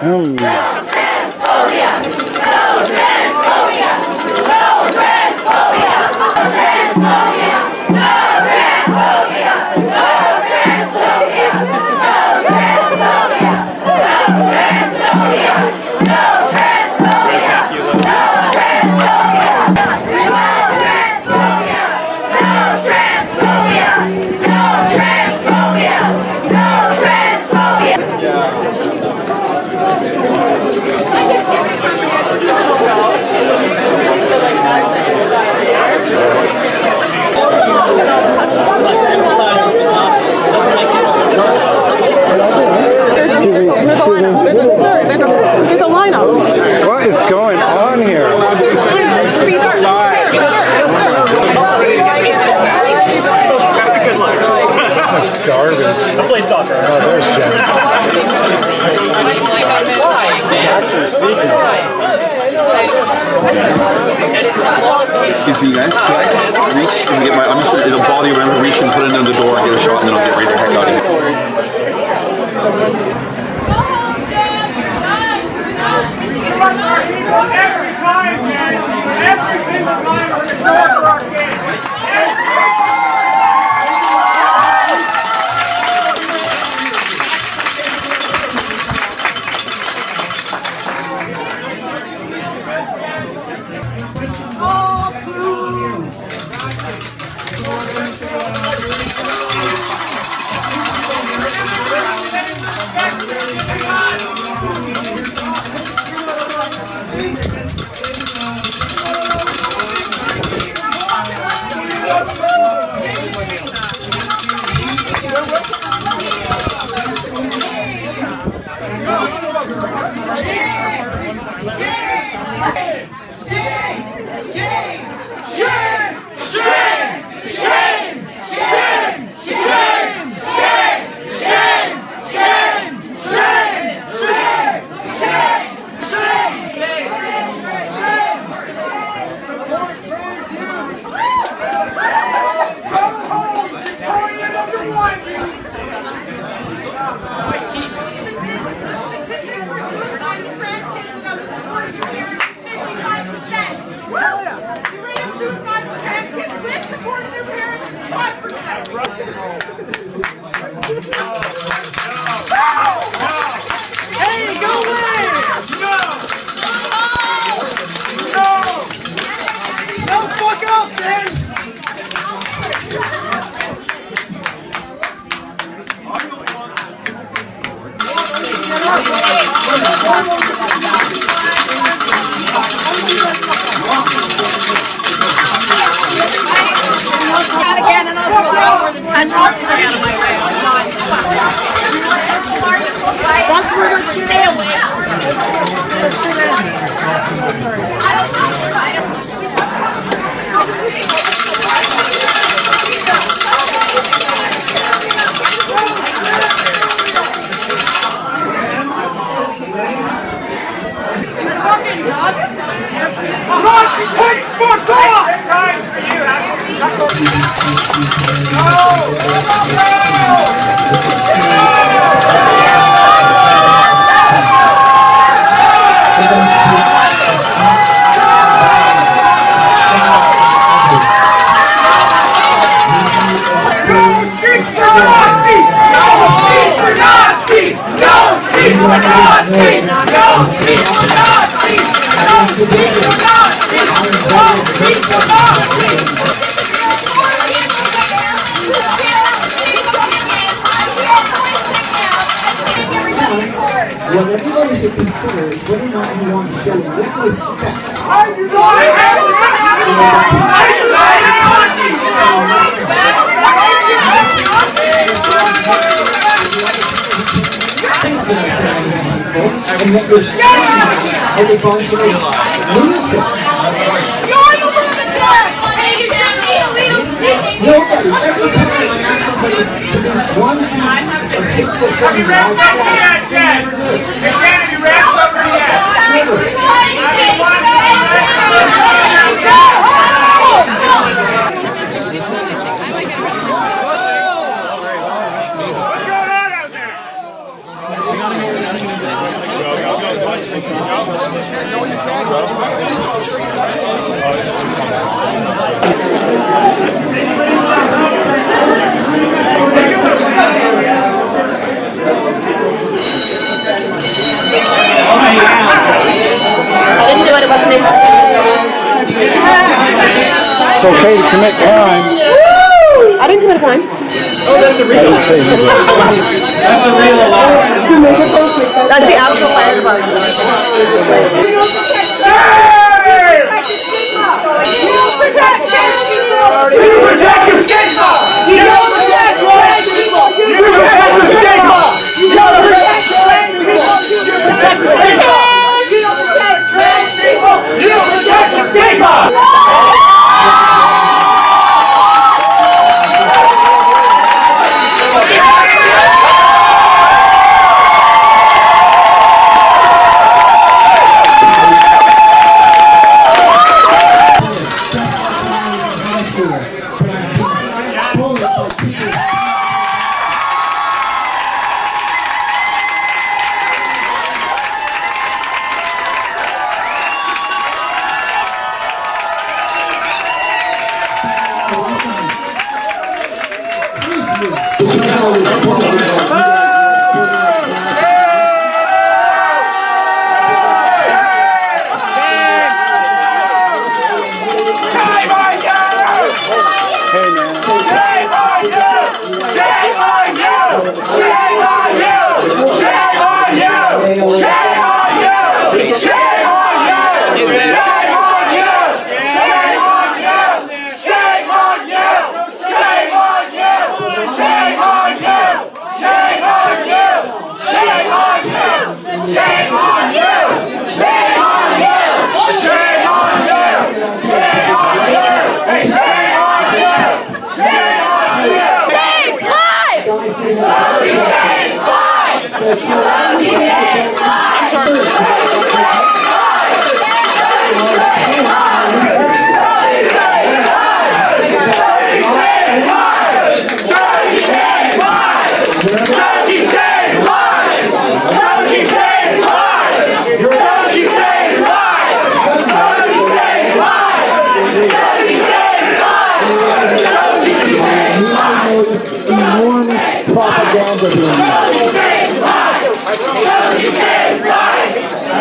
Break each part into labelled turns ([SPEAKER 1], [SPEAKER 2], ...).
[SPEAKER 1] There's a lineup.
[SPEAKER 2] What is going on here? That's garbage.
[SPEAKER 3] I played soccer.
[SPEAKER 2] Oh, there's Jenn. Actually speaking.
[SPEAKER 4] Excuse me, guys. Can I just reach and get my? It'll bother you when I reach and put it under the door and get a shot, and then I'll get right the heck out of here.
[SPEAKER 3] Every time, Jenn. Every single time we're going to show up for our kids.
[SPEAKER 5] What everybody should consider is whether or not you want to show little respect. And that respect of the functioning lunatics. Nobody, every time I ask somebody to produce one piece of paper from the outside, they never do.
[SPEAKER 3] Jenn, you ran somebody yet?
[SPEAKER 5] Never.
[SPEAKER 3] What's going on out there?
[SPEAKER 2] It's okay to commit crime.
[SPEAKER 1] I didn't commit a crime.
[SPEAKER 2] I didn't say you did.
[SPEAKER 1] That's the actual fire department.
[SPEAKER 3] You protect the stigma! You don't protect trans people! You protect the stigma! You don't protect trans people! You protect the stigma! You don't protect trans people! You don't protect the stigma!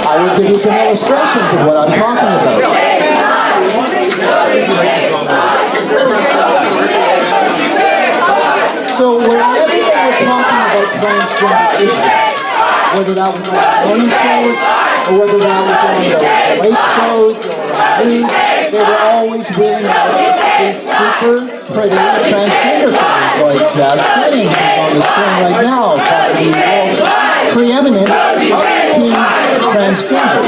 [SPEAKER 5] I will give you some illustrations of what I'm talking about. So whenever they were talking about transgender issues, whether that was on the morning shows, or whether that was on the late shows, or on the news, they were always reeling out these super pretty transgender figures, like Jazz Jennings, who's on the screen right now, probably the world's preeminent teen transgender.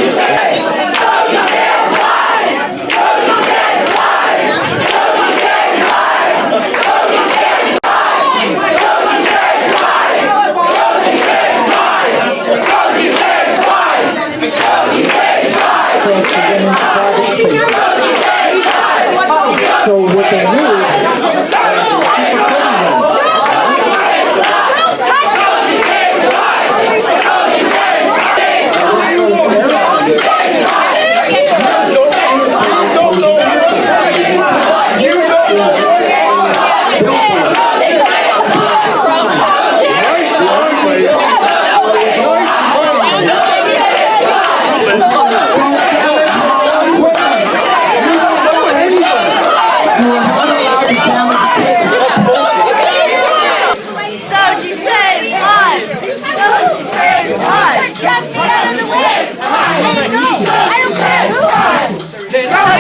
[SPEAKER 5] So what they need is super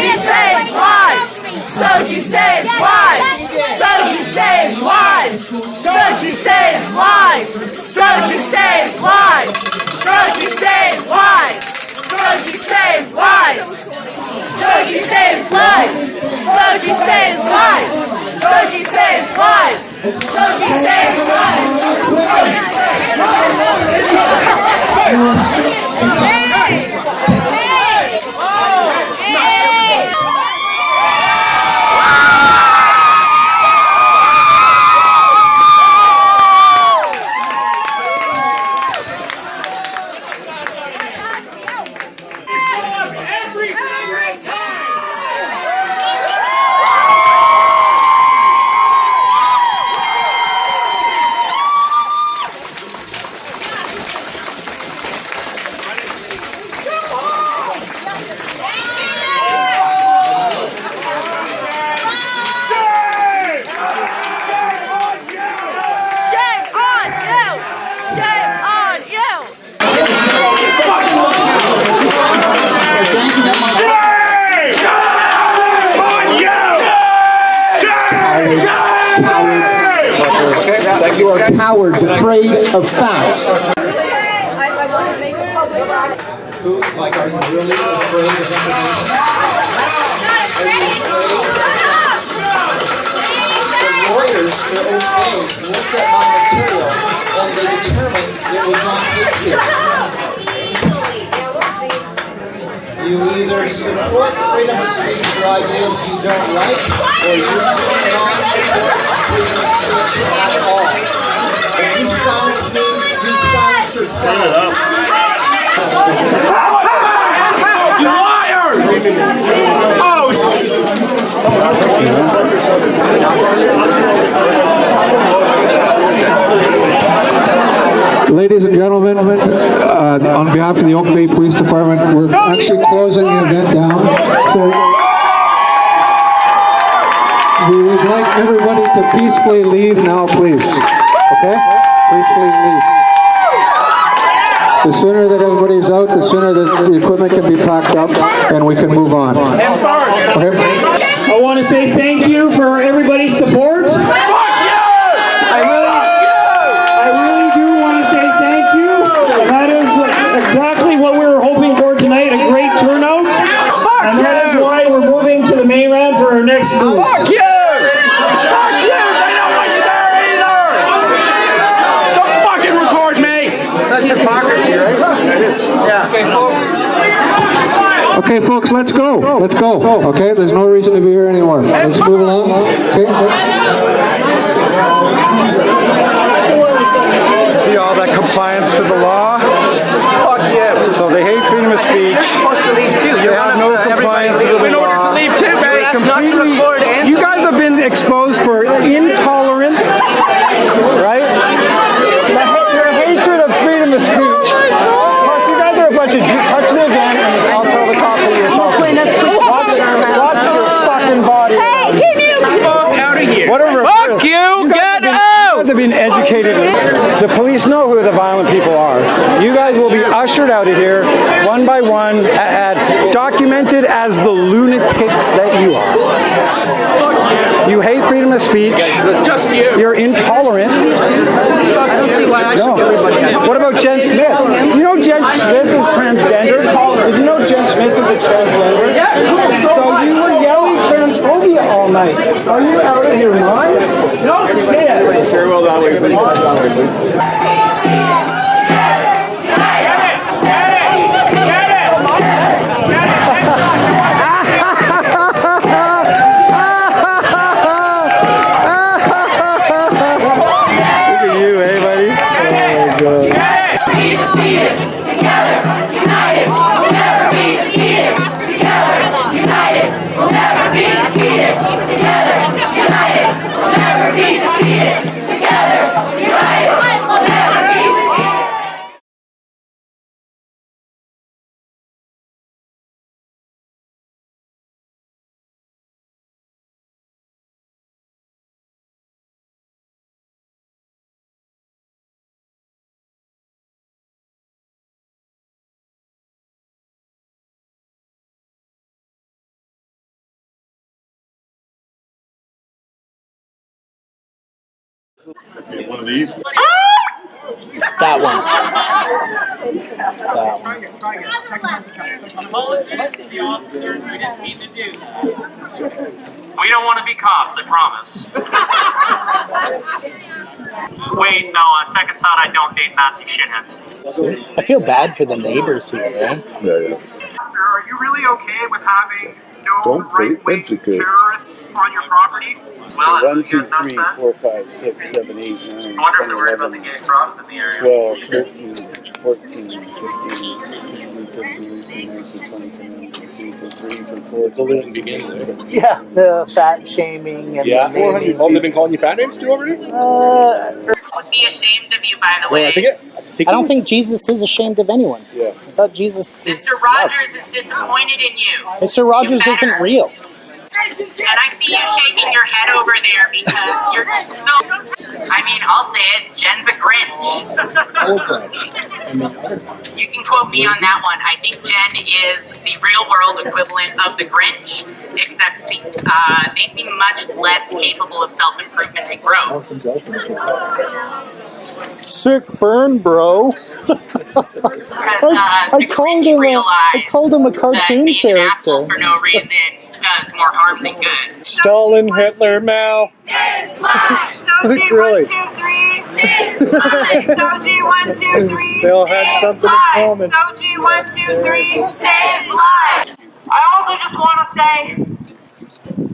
[SPEAKER 6] Soji saves lives! Soji saves lives! Soji saves lives! Soji saves lives! Soji saves lives! Soji saves lives! Soji saves lives! Soji saves lives! Soji saves lives! Soji saves lives! Soji saves lives!
[SPEAKER 5] cowards afraid of facts. Who, like, are you really afraid of information? Are you afraid of facts? The lawyers were okay, looked at my material, and they determined it was not fictive. You either support freedom of speech for ideas you don't like, or you do not support freedom of speech at all. If you silence me, you silence yourself.
[SPEAKER 3] You liars!
[SPEAKER 7] Ladies and gentlemen, on behalf of the Oak Bay Police Department, we're actually closing the event down. So we would like everybody to peacefully leave now, please. Okay? Peacefully leave. The sooner that everybody's out, the sooner that the equipment can be packed up and we can move on. Okay?
[SPEAKER 3] I want to say thank you for everybody's support. I really do want to say thank you. That is exactly what we were hoping for tonight, a great turnout. And that is why we're moving to the mainland for our next move. Fuck you! Fuck you! They don't want you there either! Don't fucking record me!
[SPEAKER 1] That's hypocrisy, right? It is. Yeah.
[SPEAKER 7] Okay, folks, let's go. Let's go. Okay, there's no reason to be here anymore. Let's move along. Okay.
[SPEAKER 2] See all that compliance to the law?
[SPEAKER 1] Fuck yeah.
[SPEAKER 2] So they hate freedom of speech.
[SPEAKER 1] You're supposed to leave too.
[SPEAKER 2] They have no compliance to the law.
[SPEAKER 1] In order to leave too, baby. That's not to record and
[SPEAKER 2] you guys have been exposed for intolerance, right? Your hatred of freedom of speech. Plus, you guys are a bunch of touch me again, and I'll tell the cops that you're talking. Watch your fucking body.
[SPEAKER 6] Hey, can you
[SPEAKER 3] Fuck out of here!
[SPEAKER 2] Whatever.
[SPEAKER 3] Fuck you! Get out!
[SPEAKER 2] You guys have been educated. The police know who the violent people are. You guys will be ushered out of here one by one, documented as the lunatics that you are. You hate freedom of speech.
[SPEAKER 3] Just you.
[SPEAKER 2] You're intolerant.
[SPEAKER 1] I don't see why I should
[SPEAKER 2] No. What about Jenn Smith? You know Jenn Smith is transgender? Did you know Jenn Smith is a transgender? So you were yelling transphobia all night. Are you out of your mind?
[SPEAKER 3] No shit. Sure will that way.
[SPEAKER 4] One of these.
[SPEAKER 8] That one.
[SPEAKER 9] Apologies to the officers, we didn't mean to do that. We don't want to be cops, I promise. Wait, no, on second thought, I don't date Nazi shitheads.
[SPEAKER 8] I feel bad for the neighbors here, eh?
[SPEAKER 9] Are you really okay with having no right-wing terrorists on your property? Well,
[SPEAKER 10] 1, 2, 3, 4, 5, 6, 7, 8, 9, 10,
[SPEAKER 9] I wonder if they're worried about
[SPEAKER 10] 11,
[SPEAKER 9] the gay crowds in the area.
[SPEAKER 10] 12, 13, 14, 15, 16, 17, 18, 19, 20, 21, 22, 23, 24.
[SPEAKER 8] Yeah, the fat shaming and
[SPEAKER 10] Yeah,
[SPEAKER 8] the naming.
[SPEAKER 10] oh, they've been calling you fat names too already?
[SPEAKER 9] Would be ashamed of you, by the way.
[SPEAKER 8] I don't think Jesus is ashamed of anyone.
[SPEAKER 10] Yeah.
[SPEAKER 8] I thought Jesus is
[SPEAKER 9] Mr. Rogers is disappointed in you.
[SPEAKER 8] Mr. Rogers isn't real.
[SPEAKER 9] Get
[SPEAKER 11] And I see you shaking your head over there because you're so... I mean, I'll say it, Jen's a Grinch. You can quote me on that one. I think Jenn is the real world equivalent of the Grinch, except they seem much less capable of self-improvement and growth.
[SPEAKER 2] Sick burn, bro. I called him a cartoon
[SPEAKER 11] being
[SPEAKER 2] character.
[SPEAKER 11] An asshole for no reason does more harm than good.
[SPEAKER 2] Stalin, Hitler, Mao.
[SPEAKER 6] Soji,
[SPEAKER 2] Really?
[SPEAKER 6] 1, 2, 3. Soji, 1, 2, 3.
[SPEAKER 2] They all had something in common.
[SPEAKER 6] Soji, 1, 2, 3. Saves lives. I also just want to say,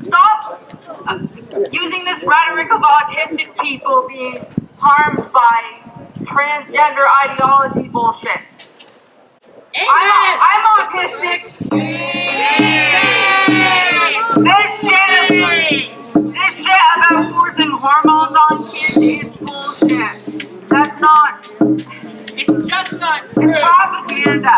[SPEAKER 6] stop using this rhetoric of autistic people being harmed by transgender ideology bullshit. I'm autistic. This shit about forcing hormones on kids is bullshit. That's not. It's just not true. It's propaganda.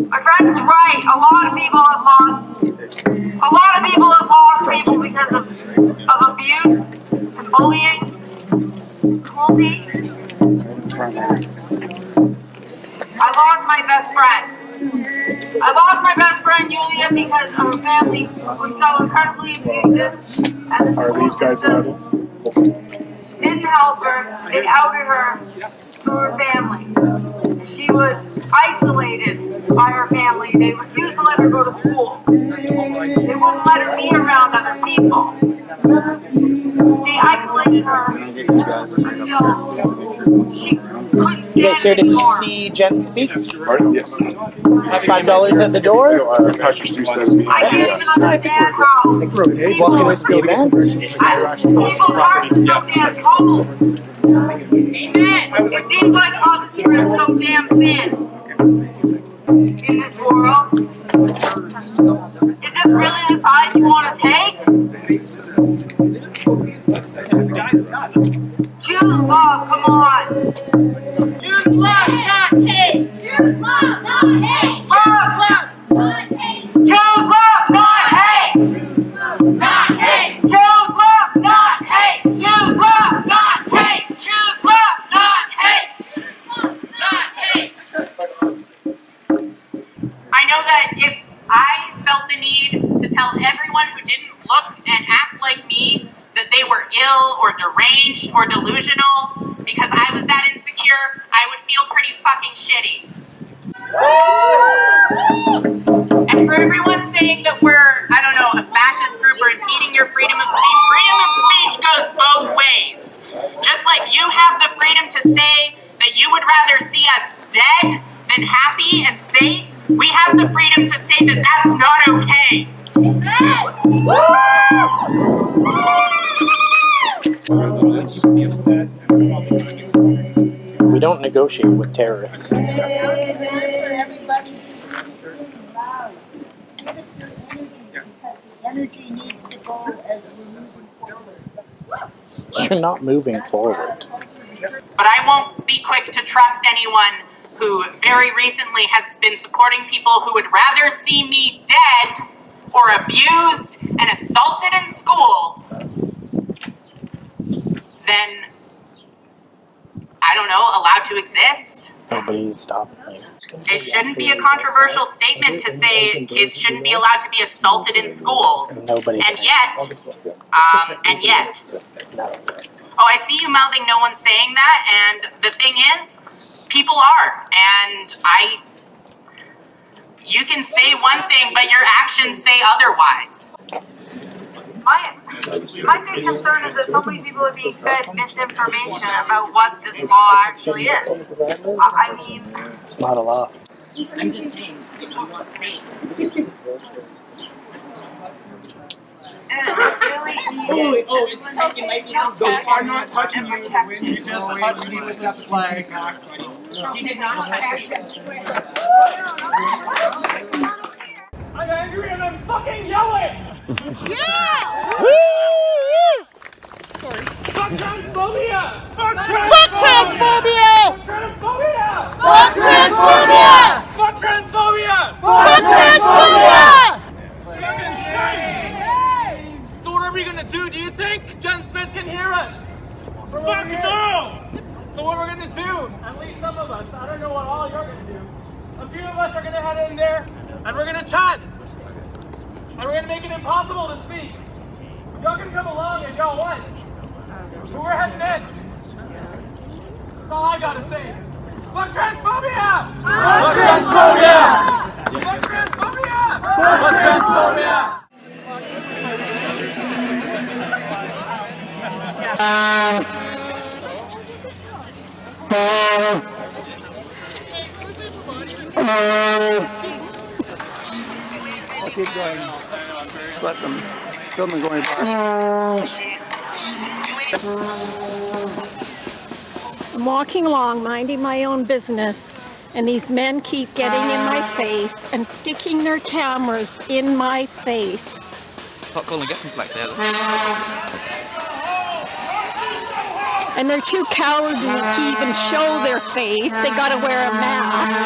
[SPEAKER 6] My friend's right. A lot of people have lost people because of abuse and bullying, cruelty. I lost my best friend. Julia because her family was so incredibly abusive, and the school system didn't help her. They outed her to her family. She was isolated by her family. They refused to let her go to school. They wouldn't let her be around other people. They isolated her until she couldn't
[SPEAKER 8] You guys here
[SPEAKER 6] stand
[SPEAKER 8] to
[SPEAKER 6] anymore.
[SPEAKER 8] see Jenn speak?
[SPEAKER 10] Yes.
[SPEAKER 8] $5 at the door?
[SPEAKER 6] I can't even understand how
[SPEAKER 8] Welcome to the event.
[SPEAKER 6] people are so damn cold. It seems like officers are so damn thin in this world. Is this really the side you want to take? Choose love, come on. Choose love, not hate. Choose love, not hate. Choose love, not hate. Choose love, not hate. Not hate. Choose love, not hate. Choose love, not hate. Choose love, not hate. Not hate.
[SPEAKER 11] I know that if I felt the need to tell everyone who didn't look and act like me that they were ill or deranged or delusional because I was that insecure, I would feel pretty fucking shitty. And for everyone saying that we're, I don't know, a fascist group or impeding your freedom of speech goes both ways. Just like you have the freedom to say that you would rather see us dead than happy and safe, we have the freedom to say that that's not okay.
[SPEAKER 8] We don't negotiate with terrorists.
[SPEAKER 12] Energy needs to go as we're moving forward.
[SPEAKER 8] You're not moving forward.
[SPEAKER 11] But I won't be quick to trust anyone who very recently has been supporting people who would rather see me dead or abused and assaulted in school than, I don't know, allowed to exist.
[SPEAKER 8] Nobody's stopping me.
[SPEAKER 11] It shouldn't be a controversial statement to say kids shouldn't be allowed to be assaulted in schools.
[SPEAKER 8] Nobody's
[SPEAKER 11] And yet. Oh, I see you mouthing no one's saying that, and the thing is, people are, and you can say one thing, but your actions say otherwise.
[SPEAKER 6] My big concern is that so many people are being fed misinformation about what this law actually is. I mean...
[SPEAKER 8] It's not a law.
[SPEAKER 11] I'm just saying, if you want space.
[SPEAKER 6] Oh,
[SPEAKER 11] it's taking my feet.
[SPEAKER 9] I'm not touching you. The wind is just touched me with this flag.
[SPEAKER 11] She did not touch you.
[SPEAKER 3] I'm angry and I'm fucking yelling!
[SPEAKER 6] Yeah!
[SPEAKER 3] Sorry. Fuck transphobia! Fuck transphobia! Fuck transphobia! Fuck transphobia! Fuck transphobia! Fucking shame! So what are we gonna do? Do you think Jen Smith can hear us? Fuck no! So what we're gonna do, at least some of us, I don't know what all you're gonna do. A few of us are gonna head in there and we're gonna chant. And we're gonna make it impossible to speak. Y'all can come along and y'all what? So we're heading in. That's all I gotta say. Fuck transphobia! Fuck transphobia! Fuck transphobia! Fuck transphobia!
[SPEAKER 2] I'll keep going. Just let them film them going by.
[SPEAKER 13] I'm walking along, minding my own business, and these men keep getting in my face and sticking their cameras in my face.
[SPEAKER 1] Not calling get flag there.
[SPEAKER 13] And they're too cowardly to even show their face. They gotta wear a mask.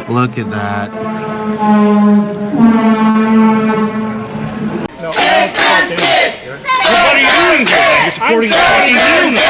[SPEAKER 14] Look at that.
[SPEAKER 3] What are you doing here? You're supporting what are you doing here?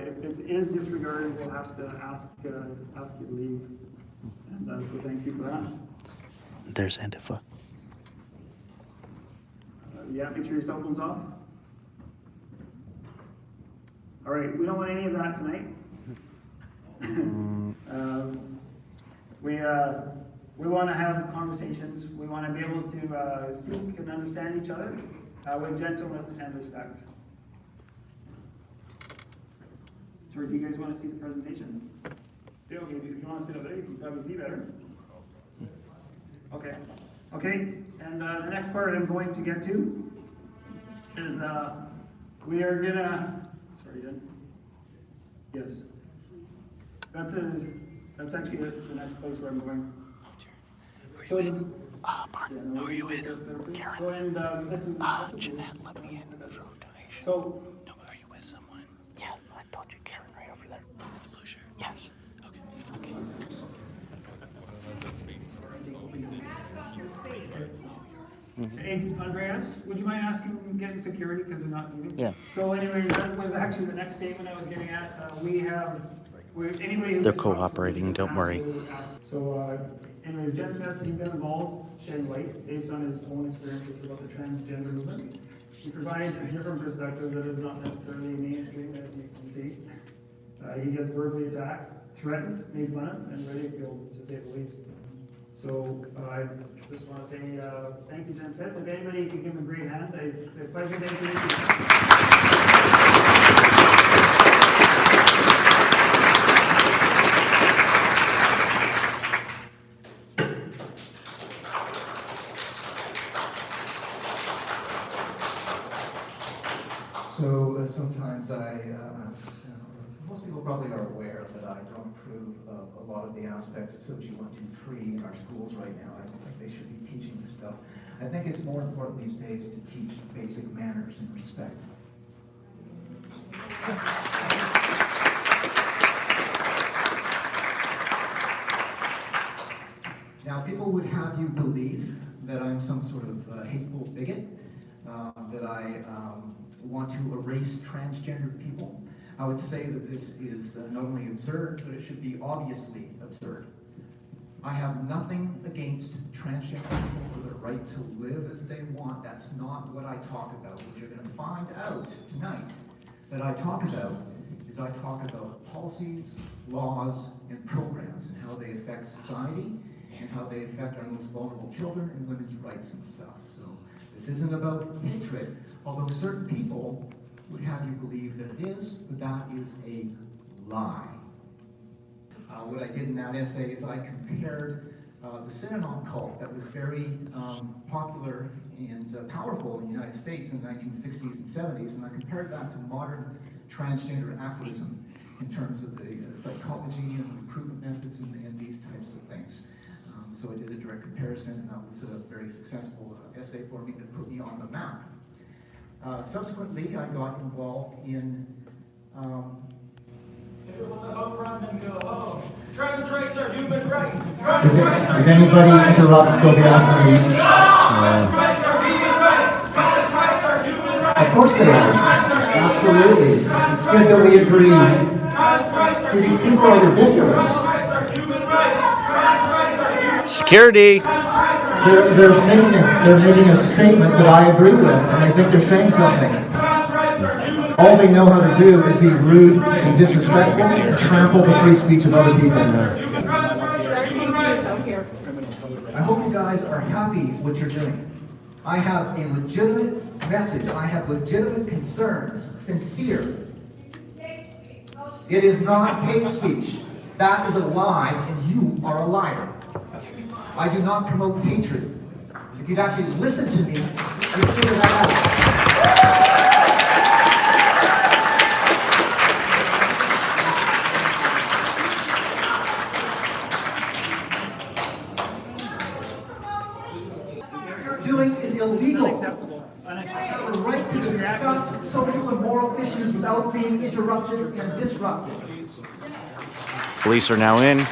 [SPEAKER 2] If it is disregarded, we'll have to ask you to leave. And so thank you for that.
[SPEAKER 8] There's Antifa.
[SPEAKER 2] Yeah, make sure your cell phone's off. All right, we don't want any of that tonight. We want to have conversations. We want to be able to seek and understand each other with gentleness and respect. So do you guys want to see the presentation? Yeah, okay, if you want to sit over there, you can probably see better. Okay. Okay, and the next part I'm going to get to is we are gonna, sorry, Jen. Yes. That's actually the next place where I'm going. So Martin, who are you with? Karen. So, and this is
[SPEAKER 8] Jeanette let me in for a donation.
[SPEAKER 2] So,
[SPEAKER 8] no, are you with someone? Yeah, I told you Karen right over there. The blue shirt? Yes. Okay.
[SPEAKER 2] Hey, Andreas, would you mind getting security because they're not moving?
[SPEAKER 8] Yeah.
[SPEAKER 2] So anyway, that was actually the next statement I was getting at. Anybody
[SPEAKER 8] They're cooperating, don't worry.
[SPEAKER 2] So anyways, Jen Smith, he's been involved shedding light based on his own experiences about the transgender movement. He provides a different perspective that is not necessarily mainstream, as you can see. He gets verbally attacked, threatened, made fun of, and ridiculed, to say the least. So I just want to say thank you, Jen Smith. If anybody can give him a great hand, it's a pleasure to introduce you.
[SPEAKER 15] So sometimes most people probably are aware that I don't approve of a lot of the aspects of SOGI 123 in our schools right now. I don't think they should be teaching this stuff. I think it's more important these days to teach basic manners and respect. Now, people would have you believe that I'm some sort of hateful bigot, that I want to erase transgender people. I would say that this is not only absurd, but it should be obviously absurd. I have nothing against transgender people for their right to live as they want. That's not what I talk about. What you're going to find out tonight that I talk about is I talk about policies, laws, and programs and how they affect society and how they affect our most vulnerable children and women's rights and stuff. So this isn't about hatred, although certain people would have you believe that it is, but that is a lie. What I did in that essay is I compared the synanon cult that was very popular and powerful in the United States in the 1960s and 70s, and I compared that to modern transgender activism in terms of the psychology and recruitment methods and these types of things. So I did a direct comparison, and that was a very successful essay for me that put me on the map. Subsequently, I got involved in
[SPEAKER 3] Trans rights are human rights.
[SPEAKER 15] If anybody interrupts, they'll be asked to leave.
[SPEAKER 3] Trans rights are vegan rights. Trans rights are human rights.
[SPEAKER 15] Of course they are. Absolutely. It's good that we agree. See, these people are ridiculous.
[SPEAKER 14] Security.
[SPEAKER 15] They're making a statement that I agree with, and I think they're saying something. All they know how to do is be rude and disrespectful and trample the free speech of other people. I hope you guys are happy with what you're doing. I have a legitimate message. I have legitimate concerns, sincere. It is not hate speech. That is a lie, and you are a liar. I do not promote hatred. If you'd actually listen to me, you'd figure that out. Doing is illegal. Unacceptable. The right to discuss social and moral issues without being interrupted and disrupted.
[SPEAKER 14] Police are now in.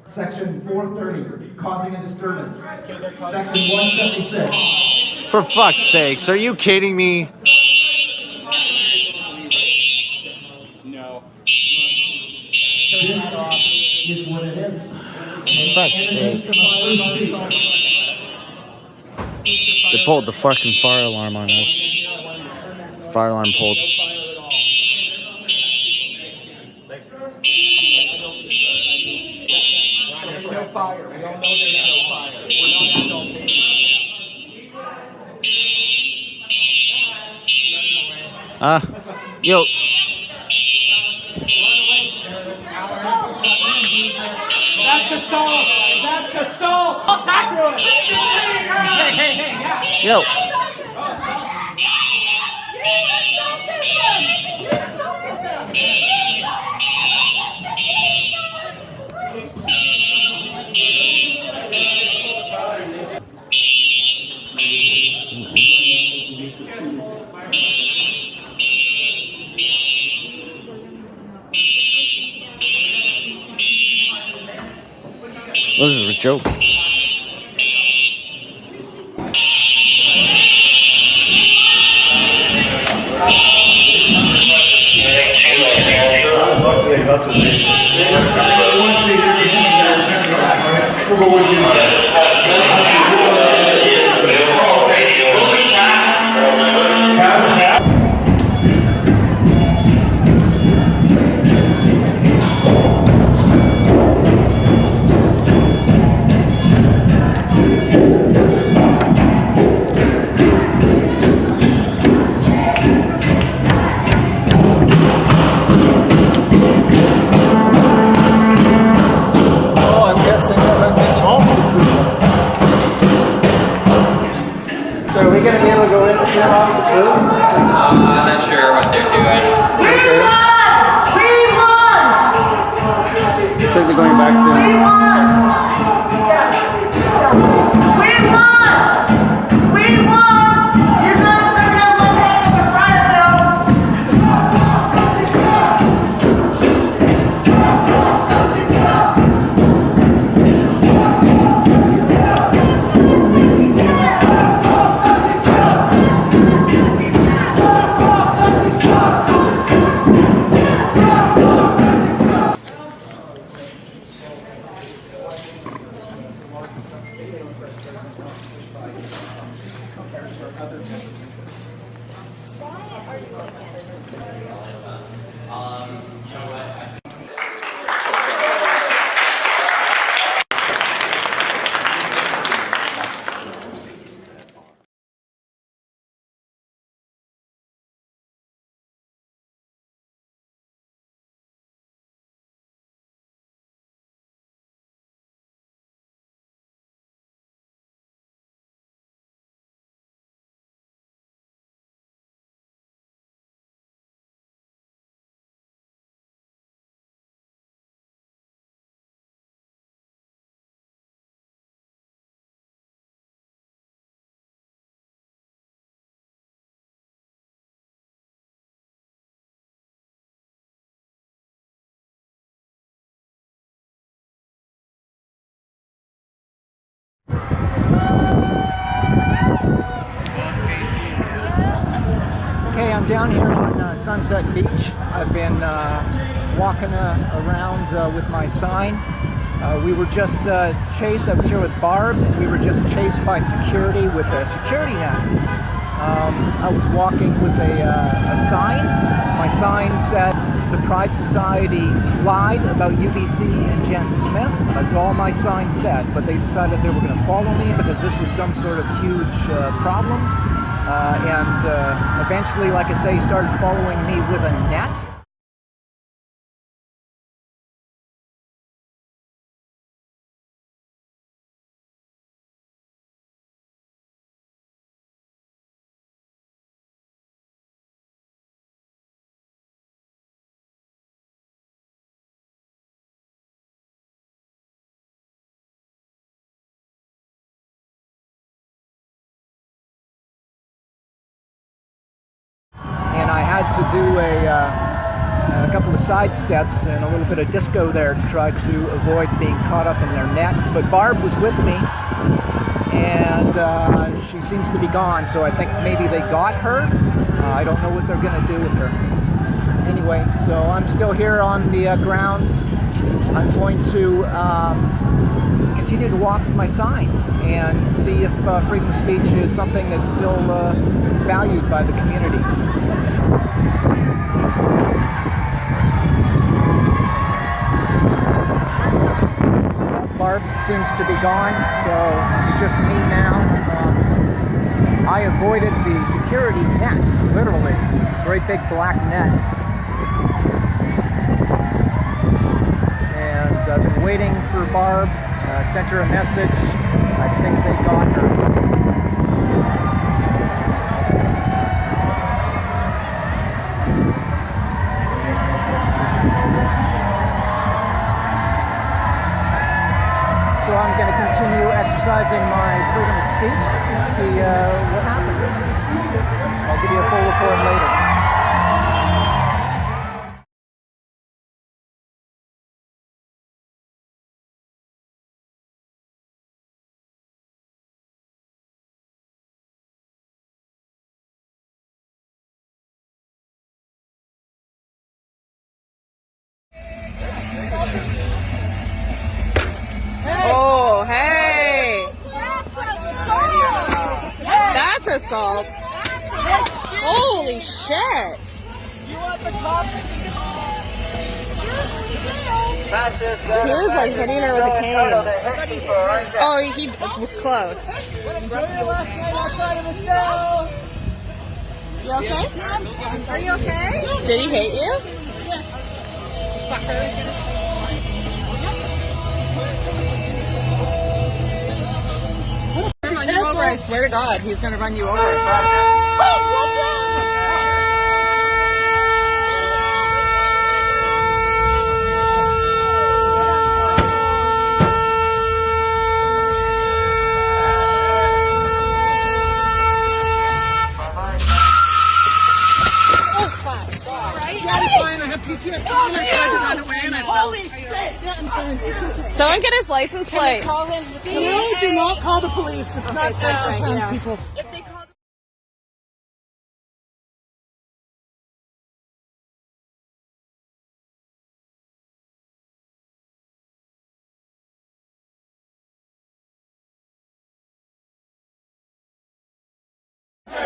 [SPEAKER 15] Section 430, causing a disturbance. Section 176.
[SPEAKER 14] For fuck's sakes, are you kidding me?
[SPEAKER 15] This is what it is.
[SPEAKER 14] For fuck's sake. They pulled the fucking fire alarm on us. Fire alarm pulled.
[SPEAKER 3] There's no fire. We don't know there's no fire. We're not adult
[SPEAKER 14] Yo.
[SPEAKER 3] That's assault. That's assault. Attack. Hey.
[SPEAKER 14] Yo. This is a joke.
[SPEAKER 2] Oh, I'm guessing
[SPEAKER 15] Okay, I'm down here on Sunset Beach. I've been walking around with my sign. We were just chased. I was here with Barb. We were just chased by security with a security net. I was walking with a sign. My sign said, "The Pride Society lied about UBC and Jenn Smith." That's all my sign said. But they decided they were going to follow me because this was some sort of huge problem. And eventually, like I say, started following me with a net. And I had to do a couple of side steps and a little bit of disco there to try to avoid being caught up in their net. But Barb was with me, and she seems to be gone, so I think maybe they got her. I don't know what they're going to do with her. Anyway, so I'm still here on the grounds. I'm going to continue to walk with my sign and see if freedom of speech is something that's still valued by the community. Barb seems to be gone, so it's just me now. I avoided the security net, literally, great big black net. And I've been waiting for Barb, sent her a message. I think they got her. So I'm going to continue exercising my freedom of speech and see what happens. I'll give you a full report later.
[SPEAKER 16] Oh, hey! That's assault! Holy shit!
[SPEAKER 3] You want the cops to be
[SPEAKER 16] He was like hitting her with a cane. Oh, he was close.
[SPEAKER 3] Enjoy your last night outside of the cell!
[SPEAKER 16] You okay? Are you okay? Did he hate you? He's gonna run you over, I swear to God, he's gonna run you over.
[SPEAKER 17] have PTSD and I tried to run away and I fell.
[SPEAKER 16] Holy shit! Yeah, I'm fine. It's okay. Someone get his license plate. Can we call him the police?
[SPEAKER 17] No, do not call the police. It's not safe for trans people.
[SPEAKER 16] If they call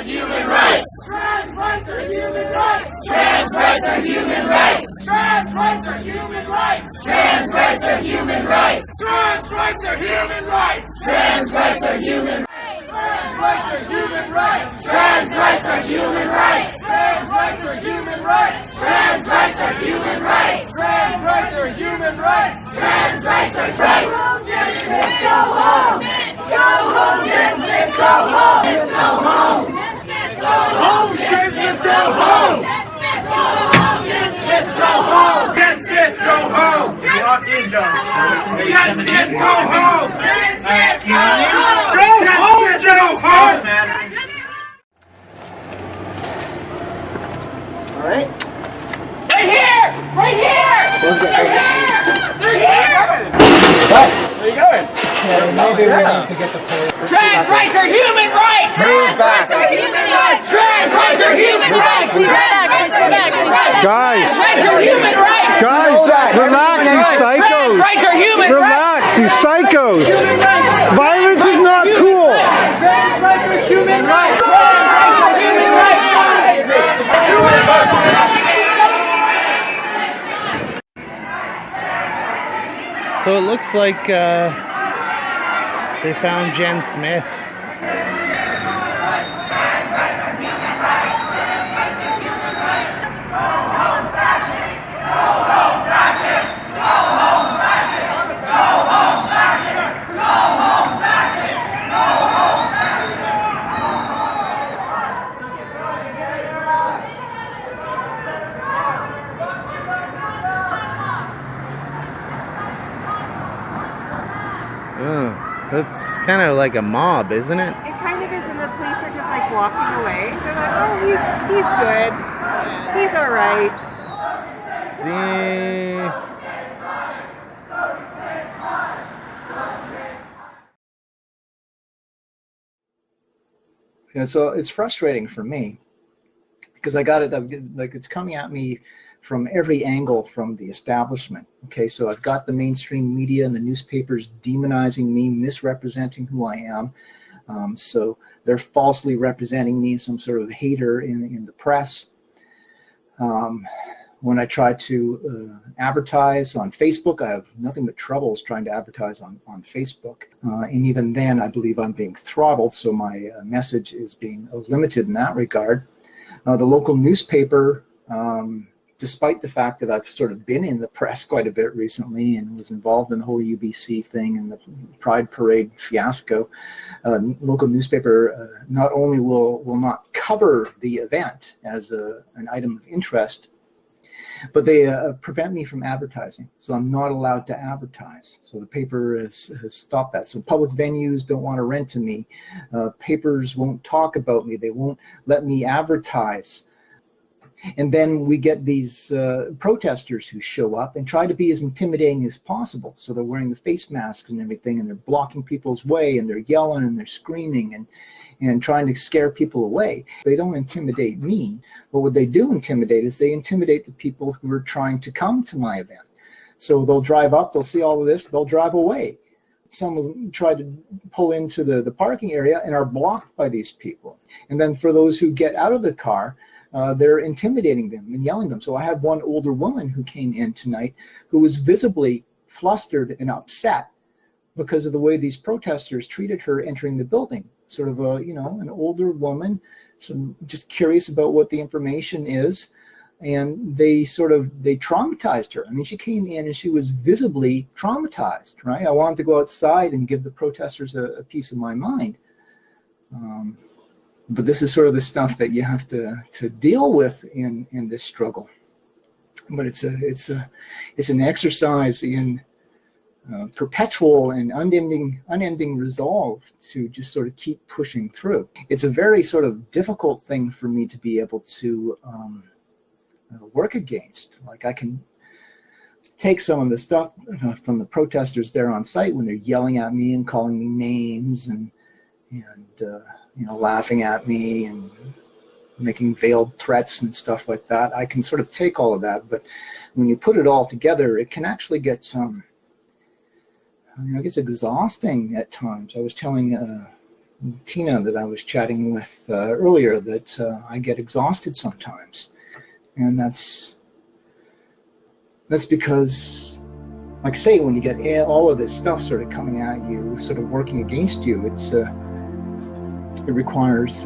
[SPEAKER 3] Human rights! Trans rights are human rights! Trans rights are human rights! Trans rights are human rights! Trans rights are human rights! Trans rights are human rights! Trans rights are human rights! Trans rights are human rights! Trans rights are human rights! Trans rights are human rights! Trans rights are human rights! Trans rights are human rights! Trans rights are rights! Go home! Go home! Go home! Go home! Go home, Jen Smith, go home! Jen Smith, go home! Jen Smith, go home! Lock in, John. Jen Smith, go home! Jen Smith, go home! Go home, Jen Smith!
[SPEAKER 2] All right.
[SPEAKER 3] Right here! Right here! Right here! They're here!
[SPEAKER 2] What? Where are you going? Yeah, maybe we need to get the police.
[SPEAKER 3] Trans rights are human rights! Trans rights are human rights! Trans rights are human rights!
[SPEAKER 2] Guys!
[SPEAKER 3] Rights are human rights!
[SPEAKER 2] Guys, relax, you psychos!
[SPEAKER 3] Rights are human rights!
[SPEAKER 2] Relax, you psychos! Violence is not cool!
[SPEAKER 3] Trans rights are human rights! Trans rights are human rights!
[SPEAKER 18] So it looks like they found Jenn Smith. That's kind of like a mob, isn't it?
[SPEAKER 16] It kind of is, and the police are just like walking away. They're like, oh, he's good. He's alright.
[SPEAKER 2] Yeah, so it's frustrating for me because I got it, like it's coming at me from every angle from the establishment. Okay, so I've got the mainstream media and the newspapers demonizing me, misrepresenting who I am. So they're falsely representing me as some sort of hater in the press. When I try to advertise on Facebook, I have nothing but troubles trying to advertise on Facebook. And even then, I believe I'm being throttled, so my message is being limited in that regard. The local newspaper, despite the fact that I've sort of been in the press quite a bit recently and was involved in the whole UBC thing and the Pride Parade fiasco, local newspaper not only will not cover the event as an item of interest, but they prevent me from advertising. So I'm not allowed to advertise. So the paper has stopped that. So public venues don't want to rent to me. Papers won't talk about me. They won't let me advertise. And then we get these protesters who show up and try to be as intimidating as possible. So they're wearing the face masks and everything, and they're blocking people's way, and they're yelling and they're screaming and trying to scare people away. They don't intimidate me, but what they do intimidate is they intimidate the people who are trying to come to my event. So they'll drive up, they'll see all of this, they'll drive away. Some of them try to pull into the parking area and are blocked by these people. And then for those who get out of the car, they're intimidating them and yelling them. So I had one older woman who came in tonight who was visibly flustered and upset because of the way these protesters treated her entering the building. Sort of a, an older woman, just curious about what the information is. And they traumatized her. I mean, she came in and she was visibly traumatized, right? I wanted to go outside and give the protesters a piece of my mind. But this is sort of the stuff that you have to deal with in this struggle. But it's an exercise in perpetual and unending resolve to just sort of keep pushing through. It's a very sort of difficult thing for me to be able to
[SPEAKER 19] work against. Like I can take some of the stuff from the protesters there on site when they're yelling at me and calling me names and laughing at me and making veiled threats and stuff like that. I can sort of take all of that, but when you put it all together, it can actually get it gets exhausting at times. I was telling Tina that I was chatting with earlier that I get exhausted sometimes, and that's because, like I say, when you get all of this stuff sort of coming at you, sort of working against you, it requires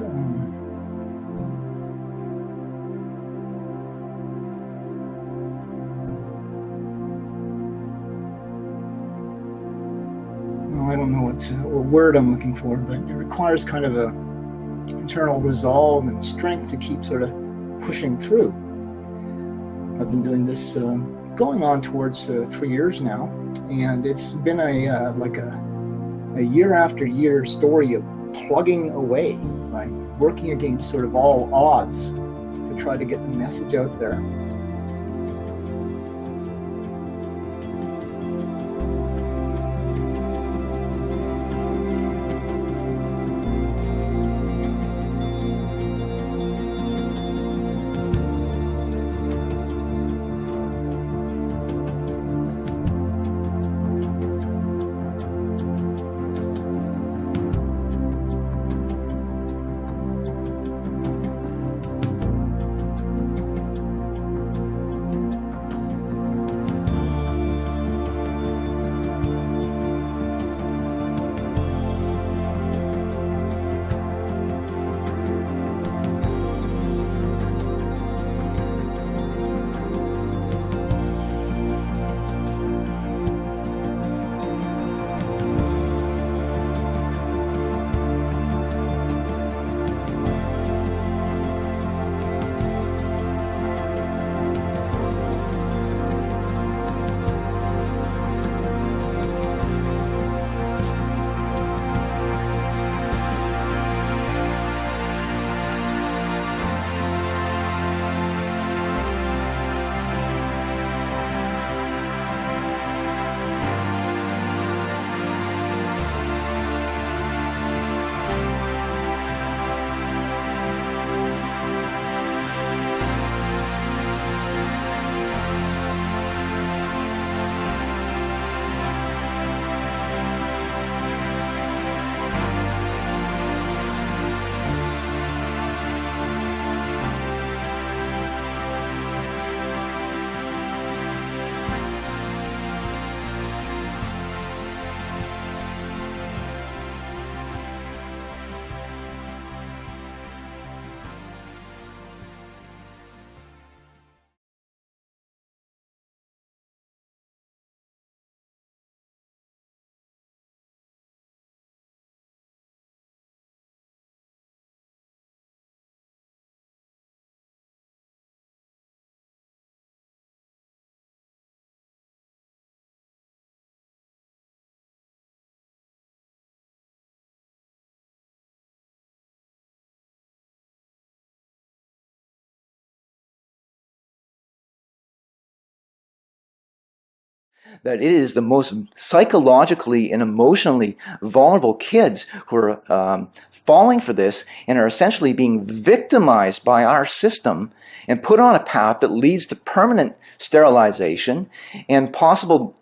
[SPEAKER 19] I don't know what word I'm looking for, but it requires kind of a internal resolve and strength to keep sort of pushing through. I've been doing this going on towards 3 years now, and it's been a year after year story of plugging away, right? Working against sort of all odds to try to get the message out there.
[SPEAKER 20] That it is the most psychologically and emotionally vulnerable kids who are falling for this and are essentially being victimized by our system and put on a path that leads to permanent sterilization and possible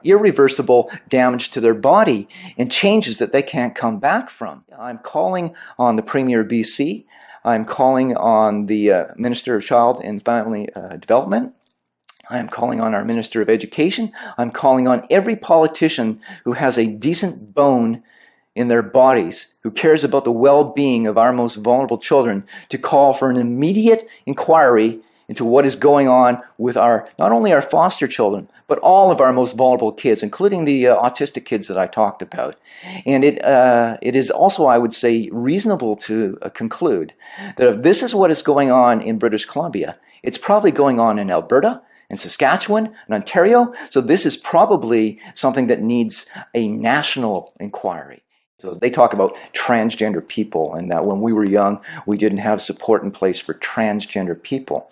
[SPEAKER 20] irreversible damage to their body and changes that they can't come back from. I'm calling on the Premier of BC. I'm calling on the Minister of Child and Family Development. I'm calling on our Minister of Education. I'm calling on every politician who has a decent bone in their bodies, who cares about the well-being of our most vulnerable children, to call for an immediate inquiry into what is going on with our, not only our foster children, but all of our most vulnerable kids, including the autistic kids that I talked about. And it is also, I would say, reasonable to conclude that if this is what is going on in British Columbia, it's probably going on in Alberta, in Saskatchewan, in Ontario. So this is probably something that needs a national inquiry. So they talk about transgender people, and that when we were young, we didn't have support in place for transgender people.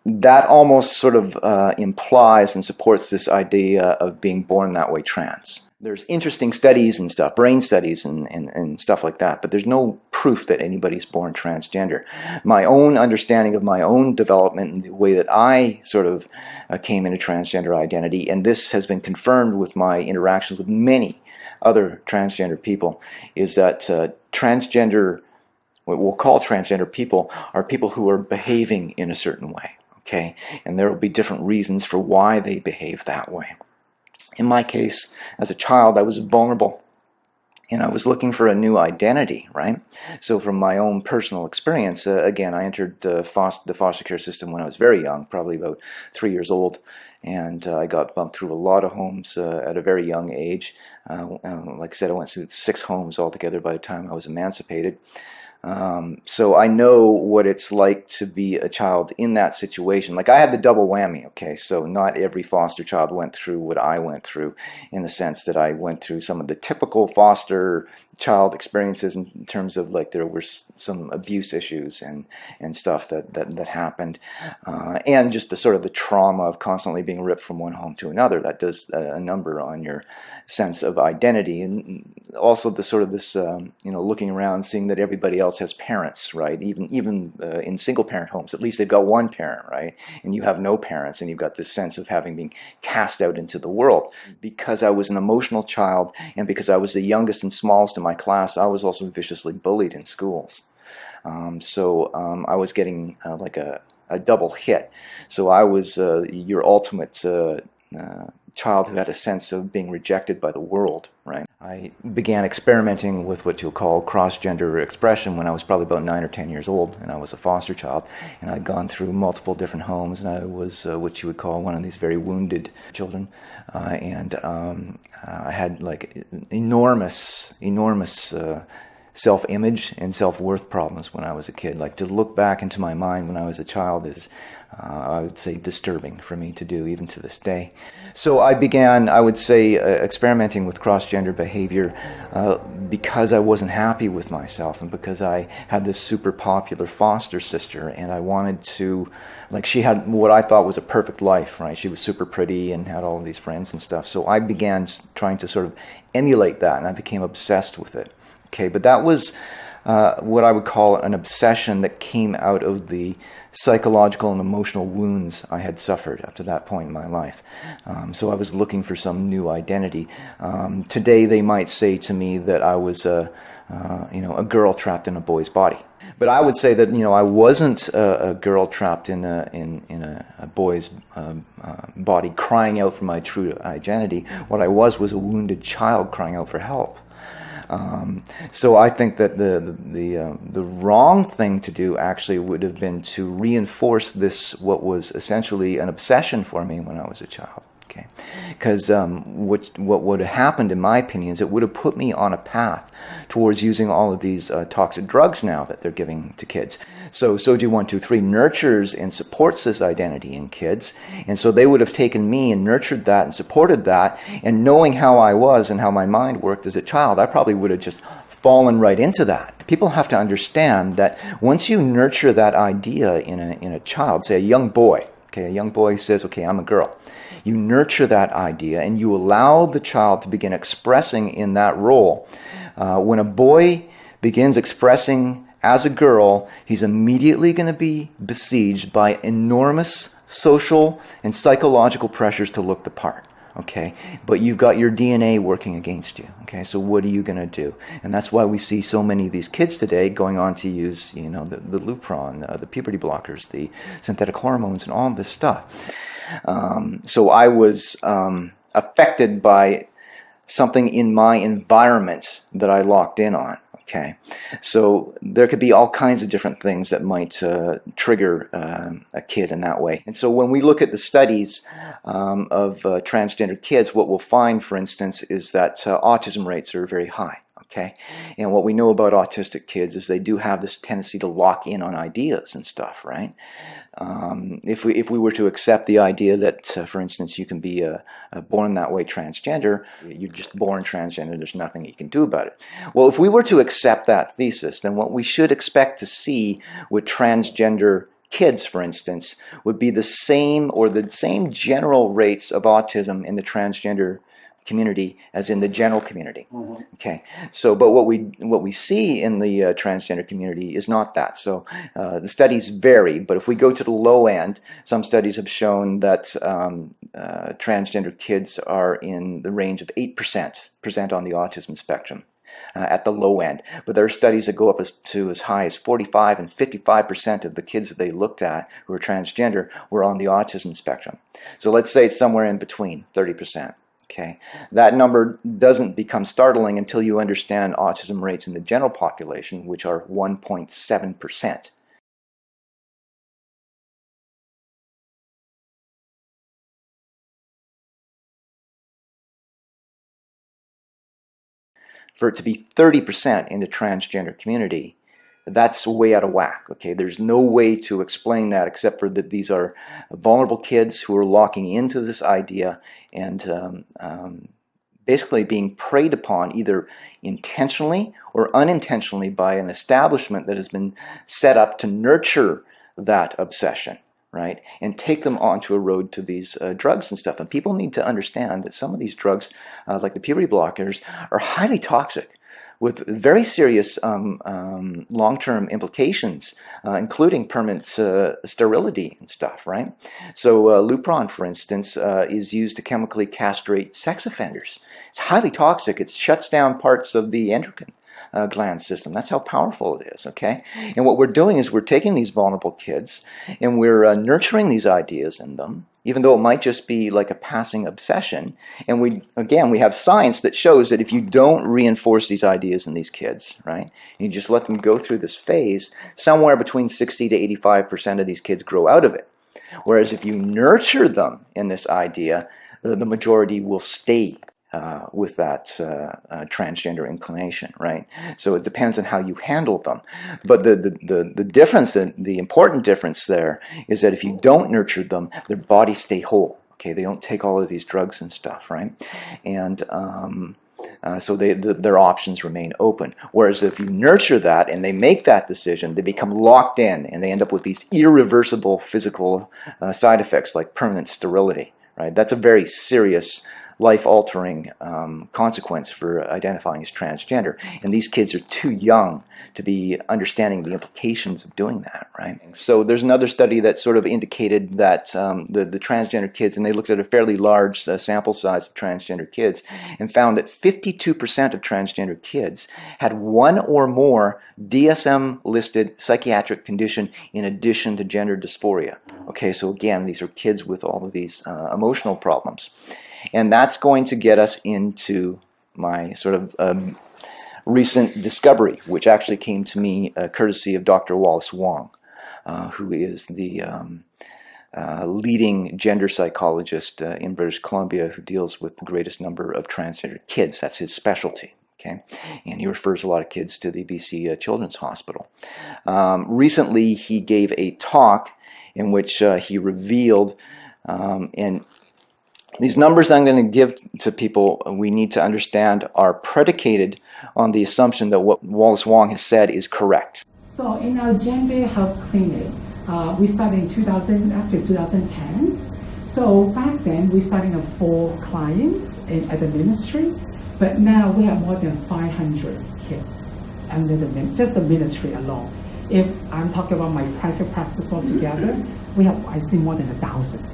[SPEAKER 20] That almost sort of implies and supports this idea of being born that way trans. There's interesting studies and stuff, brain studies and stuff like that, but there's no proof that anybody's born transgender. My own understanding of my own development and the way that I sort of came into transgender identity, and this has been confirmed with my interactions with many other transgender people, is that transgender, what we'll call transgender people, are people who are behaving in a certain way, okay? And there will be different reasons for why they behave that way. In my case, as a child, I was vulnerable, and I was looking for a new identity, right? So from my own personal experience, again, I entered the foster care system when I was very young, probably about 3 years old, and I got bumped through a lot of homes at a very young age. Like I said, I went through 6 homes altogether by the time I was emancipated. So I know what it's like to be a child in that situation. Like, I had the double whammy, okay? So not every foster child went through what I went through, in the sense that I went through some of the typical foster child experiences in terms of, like, there were some abuse issues and stuff that happened. And just the sort of the trauma of constantly being ripped from one home to another. That does a number on your sense of identity, and also the sort of this looking around, seeing that everybody else has parents, right? Even in single parent homes, at least they've got one parent, right? And you have no parents, and you've got this sense of having been cast out into the world. Because I was an emotional child, and because I was the youngest and smallest in my class, I was also viciously bullied in schools. So I was getting like a double hit. So I was your ultimate child who had a sense of being rejected by the world, right? I began experimenting with what you'll call cross-gender expression when I was probably about 9 or 10 years old, and I was a foster child, and I'd gone through multiple different homes, and I was what you would call one of these very wounded children, and I had like enormous self-image and self-worth problems when I was a kid. Like, to look back into my mind when I was a child is, I would say, disturbing for me to do even to this day. So I began, I would say, experimenting with cross-gender behavior because I wasn't happy with myself, and because I had this super popular foster sister, and I wanted to, like, she had what I thought was a perfect life, right? She was super pretty and had all of these friends and stuff. So I began trying to sort of emulate that, and I became obsessed with it. Okay, but that was what I would call an obsession that came out of the psychological and emotional wounds I had suffered up to that point in my life. So I was looking for some new identity. Today they might say to me that I was a girl trapped in a boy's body. But I would say that, I wasn't a girl trapped in a boy's body crying out for my true identity. What I was a wounded child crying out for help. So I think that the wrong thing to do actually would have been to reinforce this, what was essentially an obsession for me when I was a child. Okay, because what would have happened, in my opinion, is it would have put me on a path towards using all of these toxic drugs now that they're giving to kids. So Soji 123 nurtures and supports this identity in kids, and so they would have taken me and nurtured that and supported that, and knowing how I was and how my mind worked as a child, I probably would have just fallen right into that. People have to understand that once you nurture that idea in a child, say a young boy, okay, a young boy says, okay, I'm a girl. You nurture that idea and you allow the child to begin expressing in that role. When a boy begins expressing as a girl, he's immediately going to be besieged by enormous social and psychological pressures to look the part. Okay, but you've got your DNA working against you. Okay, so what are you going to do? And that's why we see so many of these kids today going on to use, the Lupron, the puberty blockers, the synthetic hormones, and all of this stuff. So I was affected by something in my environment that I locked in on. Okay, so there could be all kinds of different things that might trigger a kid in that way. And so when we look at the studies of transgender kids, what we'll find, for instance, is that autism rates are very high. Okay, and what we know about autistic kids is they do have this tendency to lock in on ideas and stuff, right? If we were to accept the idea that, for instance, you can be born that way transgender, you're just born transgender, there's nothing you can do about it. Well, if we were to accept that thesis, then what we should expect to see with transgender kids, for instance, would be the same general rates of autism in the transgender community as in the general community. Okay, so but what we see in the transgender community is not that. So the studies vary, but if we go to the low end, some studies have shown that transgender kids are in the range of 8% on the autism spectrum. At the low end, but there are studies that go up to as high as 45 and 55% of the kids that they looked at who were transgender were on the autism spectrum. So let's say it's somewhere in between, 30%. Okay, that number doesn't become startling until you understand autism rates in the general population, which are 1.7%. For it to be 30% in the transgender community, that's way out of whack. Okay, there's no way to explain that except for that these are vulnerable kids who are locking into this idea and basically being preyed upon either intentionally or unintentionally by an establishment that has been set up to nurture that obsession, right, and take them onto a road to these drugs and stuff. And people need to understand that some of these drugs, like the puberty blockers, are highly toxic, with very serious long-term implications, including permanent sterility and stuff, right? So Lupron, for instance, is used to chemically castrate sex offenders. It's highly toxic. It shuts down parts of the endocrine gland system. That's how powerful it is, okay? And what we're doing is we're taking these vulnerable kids and we're nurturing these ideas in them, even though it might just be like a passing obsession. And we have science that shows that if you don't reinforce these ideas in these kids, right, you just let them go through this phase, somewhere between 60 to 85% of these kids grow out of it. Whereas if you nurture them in this idea, the majority will stay with that transgender inclination, right? So it depends on how you handle them. But the difference, the important difference there is that if you don't nurture them, their bodies stay whole. Okay, they don't take all of these drugs and stuff, right? And so their options remain open. Whereas if you nurture that and they make that decision, they become locked in and they end up with these irreversible physical side effects like permanent sterility, right? That's a very serious life-altering consequence for identifying as transgender. And these kids are too young to be understanding the implications of doing that, right? So there's another study that sort of indicated that the transgender kids, and they looked at a fairly large sample size of transgender kids, and found that 52% of transgender kids had one or more DSM-listed psychiatric condition in addition to gender dysphoria. Okay, so again, these are kids with all of these emotional problems. And that's going to get us into my sort of recent discovery, which actually came to me courtesy of Dr. Wallace Wong, who is the leading gender psychologist in British Columbia who deals with the greatest number of transgender kids. That's his specialty. Okay, and he refers a lot of kids to the BC Children's Hospital. Recently, he gave a talk in which he revealed, and these numbers I'm going to give to people, we need to understand, are predicated on the assumption that what Wallace Wong has said is correct.
[SPEAKER 21] So in our gender health clinic, we started in 2010. So back then, we started with 4 clients at the ministry, but now we have more than 500 kids under just the ministry alone. If I'm talking about my private practice altogether, we have, I see, more than 1,000.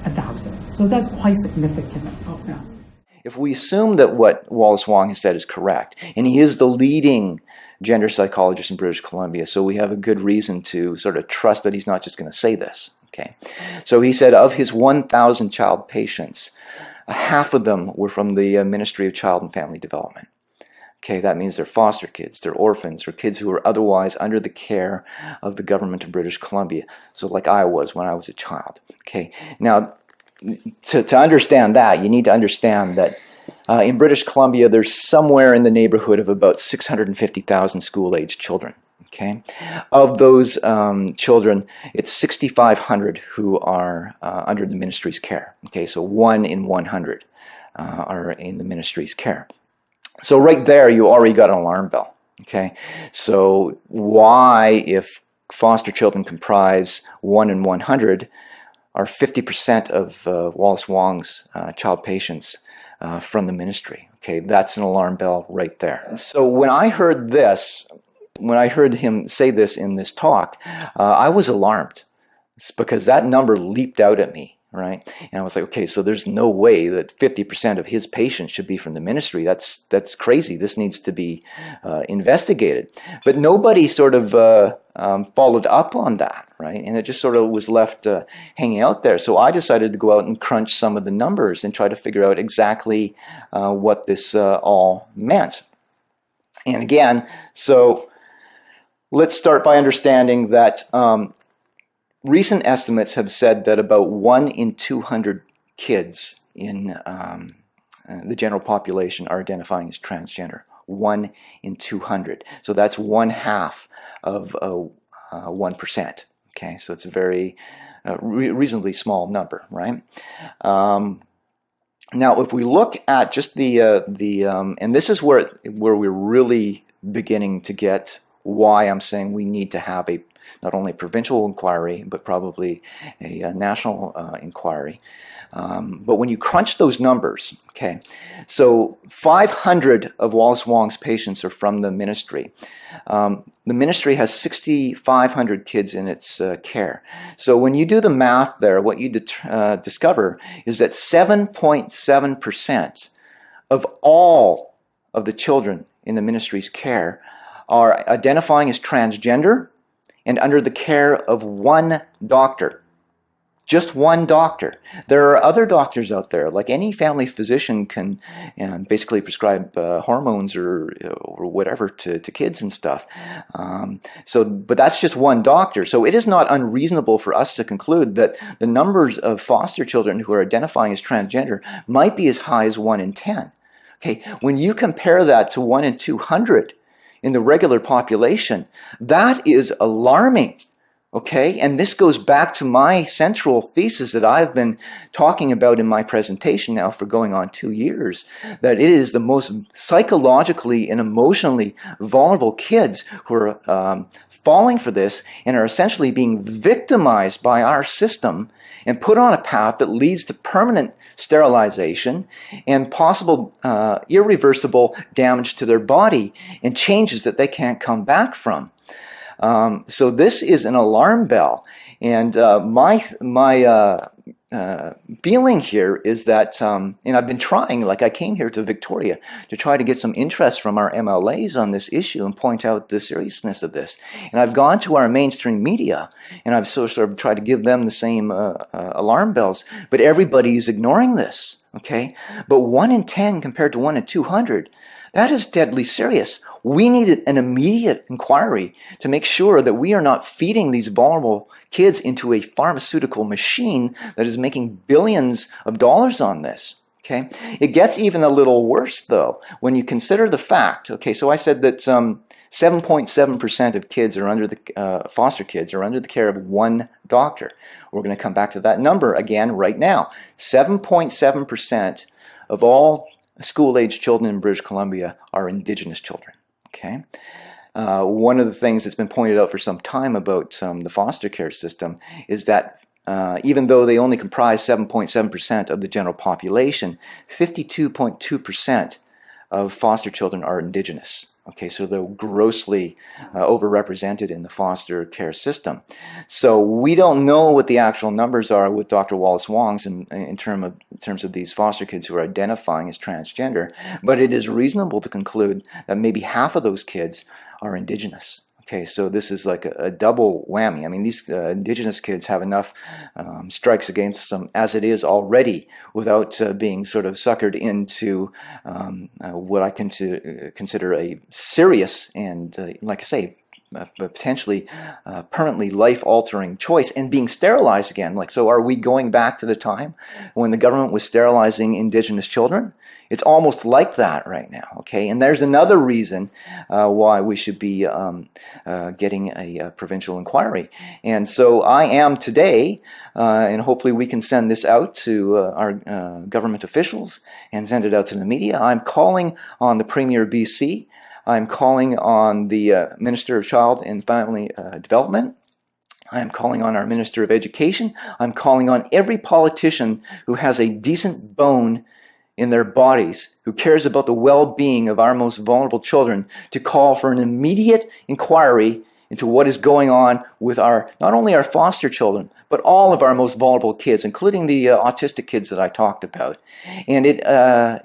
[SPEAKER 21] 1,000. So that's quite significant. Oh, yeah.
[SPEAKER 20] If we assume that what Wallace Wong has said is correct, and he is the leading gender psychologist in British Columbia, so we have a good reason to sort of trust that he's not just going to say this. Okay, so he said of his 1,000 child patients, half of them were from the Ministry of Child and Family Development. Okay, that means they're foster kids, they're orphans, or kids who are otherwise under the care of the government of British Columbia. So like I was when I was a child. Okay, now to understand that, you need to understand that in British Columbia, there's somewhere in the neighborhood of about 650,000 school-aged children. Okay, of those children, it's 6,500 who are under the ministry's care. Okay, so 1 in 100 are in the ministry's care. So right there, you already got an alarm bell. Okay, so why, if foster children comprise 1 in 100, are 50% of Wallace Wong's child patients from the ministry? Okay, that's an alarm bell right there. So when I heard this, when I heard him say this in this talk, I was alarmed. It's because that number leaped out at me, right? And I was like, okay, so there's no way that 50% of his patients should be from the ministry. That's crazy. This needs to be investigated. But nobody sort of followed up on that, right? And it just sort of was left hanging out there. So I decided to go out and crunch some of the numbers and try to figure out exactly what this all meant. And again, so let's start by understanding that recent estimates have said that about 1 in 200 kids in the general population are identifying as transgender. 1 in 200. So that's 1/2 of 1%. Okay, so it's a very reasonably small number, right? Now, if we look at just and this is where we're really beginning to get why I'm saying we need to have not only a provincial inquiry, but probably a national inquiry. But when you crunch those numbers, okay, so 500 of Wallace Wong's patients are from the ministry. The ministry has 6,500 kids in its care. So when you do the math there, what you discover is that 7.7% of all of the children in the ministry's care are identifying as transgender and under the care of one doctor. Just one doctor. There are other doctors out there, like any family physician can basically prescribe hormones or whatever to kids and stuff. But that's just one doctor. So it is not unreasonable for us to conclude that the numbers of foster children who are identifying as transgender might be as high as 1 in 10. Okay, when you compare that to 1 in 200 in the regular population, that is alarming. Okay, and this goes back to my central thesis that I've been talking about in my presentation now for going on 2 years, that it is the most psychologically and emotionally vulnerable kids who are falling for this and are essentially being victimized by our system and put on a path that leads to permanent sterilization and possible irreversible damage to their body and changes that they can't come back from. So this is an alarm bell, and my feeling here is that, and I've been trying, like I came here to Victoria to try to get some interest from our MLAs on this issue and point out the seriousness of this. And I've gone to our mainstream media, and I've sort of tried to give them the same alarm bells, but everybody is ignoring this, okay? But 1 in 10 compared to 1 in 200, that is deadly serious. We need an immediate inquiry to make sure that we are not feeding these vulnerable kids into a pharmaceutical machine that is making billions of dollars on this. Okay, it gets even a little worse though when you consider the fact. Okay, so I said that 7.7% of kids are under the foster kids are under the care of one doctor. We're going to come back to that number again right now. 7.7% of all school-age children in British Columbia are Indigenous children. Okay, one of the things that's been pointed out for some time about the foster care system is that even though they only comprise 7.7% of the general population, 52.2% of foster children are Indigenous. Okay, so they're grossly overrepresented in the foster care system. So we don't know what the actual numbers are with Dr. Wallace Wong's in terms of these foster kids who are identifying as transgender, but it is reasonable to conclude that maybe half of those kids are Indigenous. Okay, so this is like a double whammy. I mean, these Indigenous kids have enough strikes against them as it is already without being sort of suckered into what I consider a serious and, like I say, potentially permanently life-altering choice and being sterilized again. Like, so are we going back to the time when the government was sterilizing Indigenous children It's almost like that right now, okay? And there's another reason why we should be getting a provincial inquiry. And so I am today, and hopefully we can send this out to our government officials and send it out to the media. I'm calling on the Premier of BC. I'm calling on the Minister of Child and Family Development. I'm calling on our Minister of Education. I'm calling on every politician who has a decent bone in their bodies, who cares about the well-being of our most vulnerable children, to call for an immediate inquiry into what is going on with our, not only our foster children, but all of our most vulnerable kids, including the autistic kids that I talked about. And it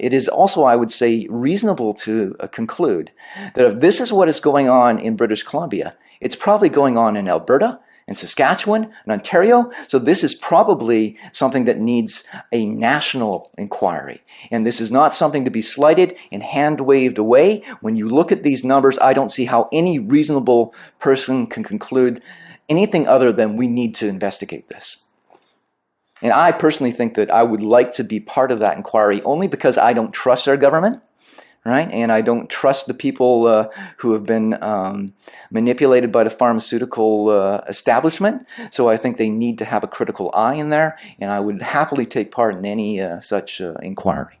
[SPEAKER 20] is also, I would say, reasonable to conclude that if this is what is going on in British Columbia, it's probably going on in Alberta, in Saskatchewan, in Ontario. So this is probably something that needs a national inquiry. And this is not something to be slighted and hand-waved away. When you look at these numbers, I don't see how any reasonable person can conclude anything other than we need to investigate this. And I personally think that I would like to be part of that inquiry only because I don't trust our government. Right? And I don't trust the people who have been manipulated by the pharmaceutical establishment. So I think they need to have a critical eye in there, and I would happily take part in any such inquiry.